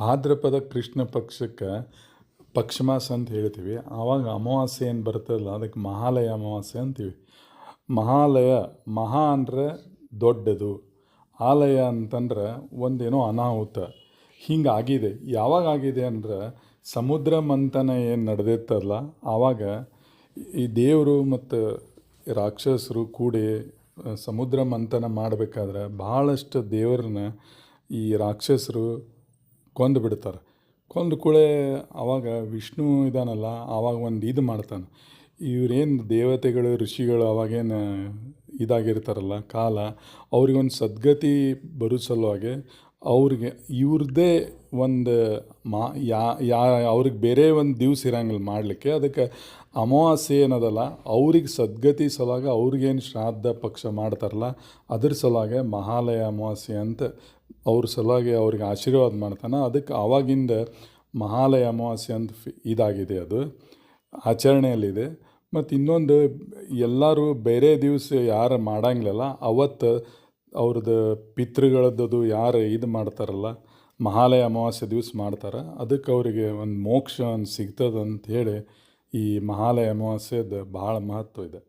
ಭಾದ್ರಪದ ಕೃಷ್ಣ ಪಕ್ಷಕ್ಕೆ ಪಕ್ಷಮಾಸ ಅಂತ ಹೇಳ್ತೀವಿ. ಆವಾಗ ಅಮಾವಾಸ್ಯೆ ಏನು ಬರ್ತದಲ್ಲ ಅದಕ್ಕೆ ಮಹಾಲಯ ಅಮಾವಾಸ್ಯೆ ಅಂತೀವಿ. ಮಹಾಲಯ, ಮಹಾ ಅಂದರೆ ದೊಡ್ಡದು, ಆಲಯ ಅಂತಂದ್ರೆ ಒಂದೇನೋ ಅನಾಹುತ ಹಿಂಗಾಗಿದೆ. ಯಾವಾಗ ಆಗಿದೆ ಅಂದ್ರೆ ಸಮುದ್ರ ಮಂಥನ ಏನು ನಡೆದಿತ್ತಲ್ಲ ಆವಾಗ ಈ ದೇವರು ಮತ್ತು ರಾಕ್ಷಸರು ಕೂಡಿ ಸಮುದ್ರ ಮಂಥನ ಮಾಡಬೇಕಾದ್ರೆ ಭಾಳಷ್ಟು ದೇವರನ್ನ ಈ ರಾಕ್ಷಸರು ಕೊಂದು ಬಿಡ್ತಾರೆ. ಕೊಂದು ಕೂಡಲೇ ಆವಾಗ ವಿಷ್ಣು ಇದಾನಲ್ಲ ಆವಾಗ ಒಂದು ಇದು ಮಾಡ್ತಾನೆ. ಇವರೇನು ದೇವತೆಗಳು ಋಷಿಗಳು ಅವಾಗೇನು ಇದಾಗಿರ್ತಾರಲ್ಲ ಕಾಲ, ಅವ್ರಿಗೊಂದು ಸದ್ಗತಿ ಬರೋ ಸಲುವಾಗಿ ಅವ್ರಿಗೆ ಇವ್ರದ್ದೇ ಒಂದು ಅವ್ರಿಗೆ ಬೇರೆ ಒಂದು ದಿವ್ಸ ಇರಂಗಿಲ್ಲ ಮಾಡಲಿಕ್ಕೆ. ಅದಕ್ಕೆ ಅಮಾವಾಸ್ಯೆ ಏನದಲ್ಲ ಅವ್ರಿಗೆ ಸದ್ಗತಿ ಸಲುವಾಗಿ ಅವ್ರಿಗೇನು ಶ್ರಾದ್ದ ಪಕ್ಷ ಮಾಡ್ತಾರಲ್ಲ ಅದ್ರ ಸಲುವಾಗಿ ಮಹಾಲಯ ಅಮಾವಾಸ್ಯೆ ಅಂತ ಅವ್ರ ಸಲುವಾಗಿ ಅವ್ರಿಗೆ ಆಶೀರ್ವಾದ ಮಾಡ್ತಾನೆ. ಅದಕ್ಕೆ ಆವಾಗಿಂದ ಮಹಾಲಯ ಅಮಾವಾಸ್ಯೆ ಅಂತ ಇದಾಗಿದೆ, ಅದು ಆಚರಣೆಯಲ್ಲಿದೆ. ಮತ್ತು ಇನ್ನೊಂದು ಎಲ್ಲರೂ ಬೇರೆ ದಿವಸ ಯಾರು ಮಾಡಂಗಿಲ್ಲಲ್ಲ ಅವತ್ತು ಅವ್ರದ್ದು ಪಿತೃಗಳದ್ದು ಯಾರು ಇದು ಮಾಡ್ತಾರಲ್ಲ ಮಹಾಲಯ ಅಮಾವಾಸ್ಯೆ ದಿವಸ ಮಾಡ್ತಾರೆ. ಅದಕ್ಕೆ ಅವರಿಗೆ ಒಂದು ಮೋಕ್ಷ ಒಂದು ಸಿಗ್ತದೆ ಅಂತ ಹೇಳಿ ಈ ಮಹಾಲಯ ಅಮಾವಾಸ್ಯೆದು ಭಾಳ ಮಹತ್ವ ಇದೆ.